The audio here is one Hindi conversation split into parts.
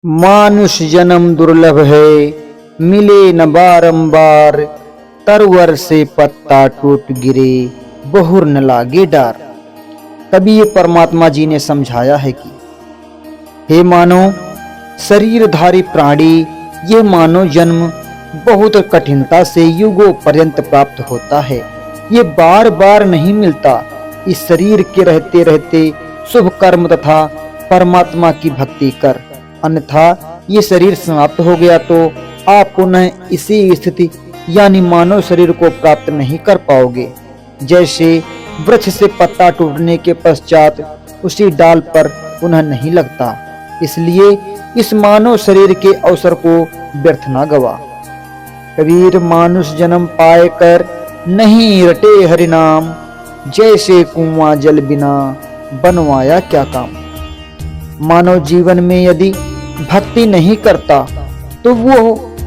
मानुष जन्म दुर्लभ है, मिले न बारंबार। तरवर से पत्ता टूट गिरे, बहुर न लागे डार। कबीर परमात्मा जी ने समझाया है कि हे मानव, शरीरधारी प्राणी, ये मानव जन्म बहुत कठिनता से युगों पर्यंत प्राप्त होता है। ये बार बार नहीं मिलता। इस शरीर के रहते रहते शुभ कर्म तथा परमात्मा की भक्ति कर, अन्यथा ये शरीर समाप्त हो गया तो आप पुनः इसी स्थिति यानी मानव शरीर को प्राप्त नहीं कर पाओगे। जैसे वृक्ष से पत्ता टूटने के पश्चात उसी डाल पर पुनः नहीं लगता, इसलिए इस मानव शरीर के अवसर को व्यर्थ न गवा। कबीर मानुष जन्म पाए कर नहीं रटे हरि नाम, जैसे कुआं जल बिना बनवाया क्या काम। मानव जीवन में यदि भक्ति नहीं करता तो वो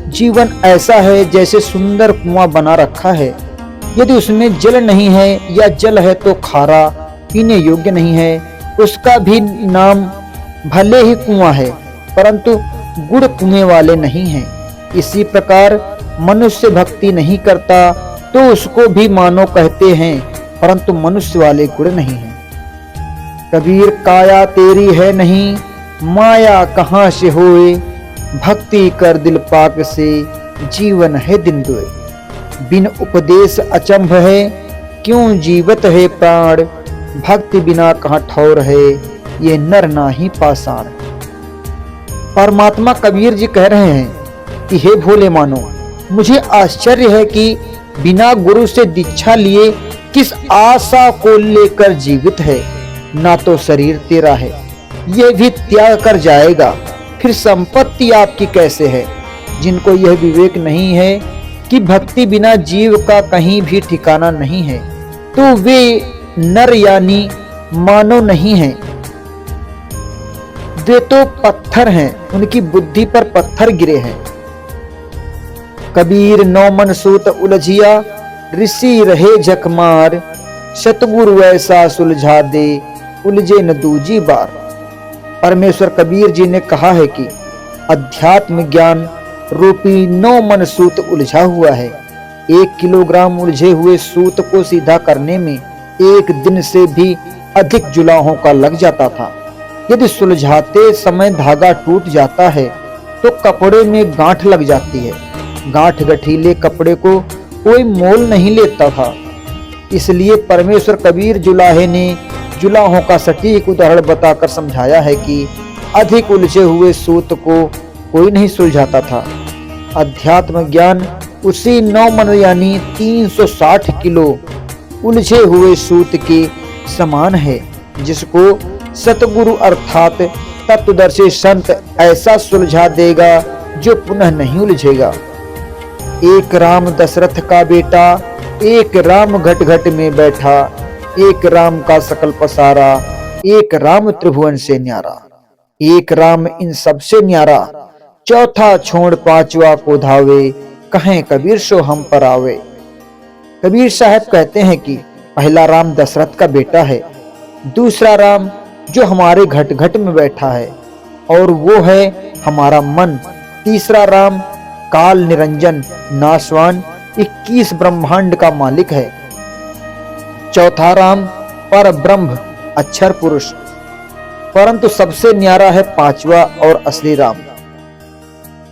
जीवन ऐसा है जैसे सुंदर कुआं बना रखा है। यदि उसमें जल नहीं है या जल है तो खारा, पीने योग्य नहीं है। उसका भी नाम भले ही कुआं है, परंतु गुड़ कुएं वाले नहीं है। इसी प्रकार मनुष्य भक्ति नहीं करता तो उसको भी मानव कहते हैं, परंतु मनुष्य वाले गुण नहीं है। कबीर काया तेरी है नहीं, माया कहाँ से होए। भक्ति कर दिल पाक से, जीवन है दिन दुए। बिन उपदेश अचंभ है, क्यों जीवत है प्राण। भक्ति बिना कहाँ ठौर है, ये नर नाही पाषाण। परमात्मा कबीर जी कह रहे हैं कि हे भोले मानो, मुझे आश्चर्य है कि बिना गुरु से दीक्षा लिए किस आशा को लेकर जीवित है। ना तो शरीर तेरा है, यह भी त्याग कर जाएगा, फिर संपत्ति आपकी कैसे है। जिनको यह विवेक नहीं है कि भक्ति बिना जीव का कहीं भी ठिकाना नहीं है, तो वे नर यानी मानव नहीं हैं। वे तो पत्थर हैं, उनकी बुद्धि पर पत्थर गिरे हैं। कबीर नौ मन सूत उलझिया, ऋषि रहे झकमार। सतगुरु ऐसा सुलझा दे, उलझे न दूजी बार। परमेश्वर कबीर जी ने कहा है कि अध्यात्म ज्ञान रूपी 9 मन सूत उलझा हुआ है। 1 किलोग्राम उलझे हुए सूत को सीधा करने में 1 दिन से भी अधिक जुलाहों का लग जाता था। यदि सुलझाते समय धागा टूट जाता है तो कपड़े में गांठ लग जाती है। गांठ गठीले कपड़े को कोई मोल नहीं लेता था। इसलिए परमेश्वर कबीर जुलाहे ने जुलाहों का सटीक उदाहरण बताकर समझाया है कि अधिक उलझे हुए सूत को कोई नहीं सुलझाता था। अध्यात्म ज्ञान उसी 9 मन यानी 360 किलो उलझे हुए सूत के समान है, जिसको सतगुरु अर्थात तत्वदर्शी संत ऐसा सुलझा देगा जो पुनः नहीं उलझेगा। एक राम दशरथ का बेटा, एक राम घट घट में बैठा। एक राम का सकल पसारा, एक राम त्रिभुवन से न्यारा। एक राम इन सबसे न्यारा, चौथा छोड़ पांचवा को धावे। कहें कबीर सो हम पर आवे। कबीर साहब कहते हैं कि पहला राम दशरथ का बेटा है, दूसरा राम जो हमारे घट घट में बैठा है और वो है हमारा मन। तीसरा राम काल निरंजन नाशवान 21 ब्रह्मांड का मालिक है। चौथा राम पर ब्रह्म अक्षर पुरुष। परंतु सबसे न्यारा है पांचवा और असली राम,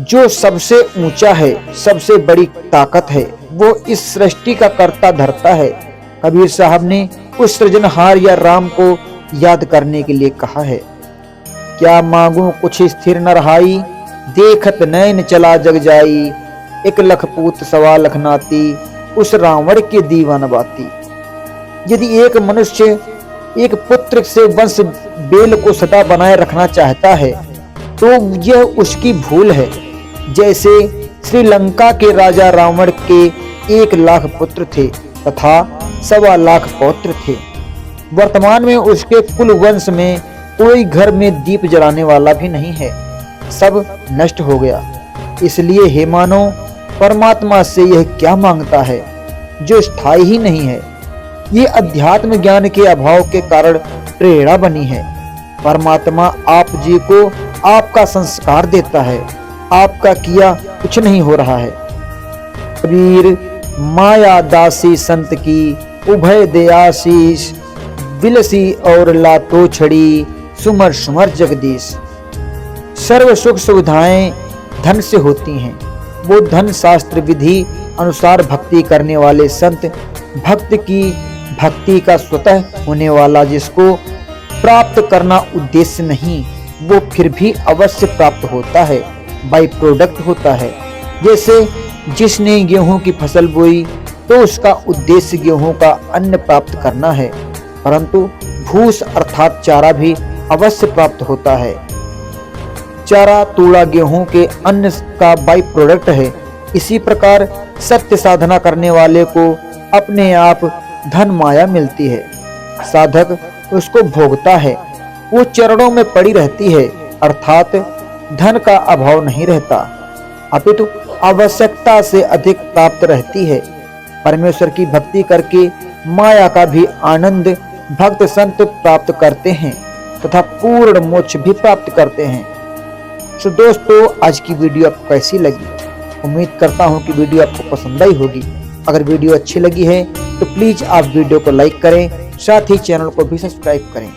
जो सबसे ऊंचा है, सबसे बड़ी ताकत है। वो इस सृष्टि का कर्ता धर्ता है। कबीर साहब ने उस सृजनहार या राम को याद करने के लिए कहा है। क्या मांगू कुछ स्थिर न रहाई, देखत नैन चला जग जाई। 1 लख पूत 1.25 लख नाती, उस रावण के दीवान बाती। यदि एक मनुष्य एक पुत्र से वंश बेल को सदा बनाए रखना चाहता है तो यह उसकी भूल है। जैसे श्रीलंका के राजा रावण के 1 लाख पुत्र थे तथा 1.25 लाख पौत्र थे। वर्तमान में उसके कुल वंश में कोई घर में दीप जलाने वाला भी नहीं है, सब नष्ट हो गया। इसलिए हे मानो, परमात्मा से यह क्या मांगता है जो स्थायी ही नहीं है। ये अध्यात्म ज्ञान के अभाव के कारण प्रेरणा बनी है। परमात्मा आप जी को आपका संस्कार देता है, आपका किया कुछ नहीं हो रहा है। कबीर माया दासी संत की उभय दयाशीष, बिलसी और लातो छड़ी सुमर सुमर जगदीश। सर्व सुख सुविधाएं धन से होती हैं, वो धन शास्त्र विधि अनुसार भक्ति करने वाले संत भक्त की भक्ति का स्वतः होने वाला, जिसको प्राप्त करना उद्देश्य नहीं वो फिर भी अवश्य प्राप्त होता है, बाई प्रोडक्ट होता है। जैसे जिसने गेहूं की फसल बोई तो उसका उद्देश्य गेहूं का अन्न प्राप्त करना है, परंतु भूस अर्थात चारा भी अवश्य प्राप्त होता है। चारा तूड़ा गेहूं के अन्न का बाई प्रोडक्ट है। इसी प्रकार सत्य साधना करने वाले को अपने आप धन माया मिलती है, साधक उसको भोगता है, वो चरणों में पड़ी रहती है, अर्थात धन का अभाव नहीं रहता, अपितु आवश्यकता से अधिक प्राप्त रहती है। परमेश्वर की भक्ति करके माया का भी आनंद भक्त संत प्राप्त करते हैं तथा पूर्ण मोक्ष भी प्राप्त करते हैं। तो दोस्तों, आज की वीडियो आपको कैसी लगी? उम्मीद करता हूं कि वीडियो आपको पसंद आई होगी। अगर वीडियो अच्छी लगी है तो प्लीज आप वीडियो को लाइक करें, साथ ही चैनल को भी सब्सक्राइब करें।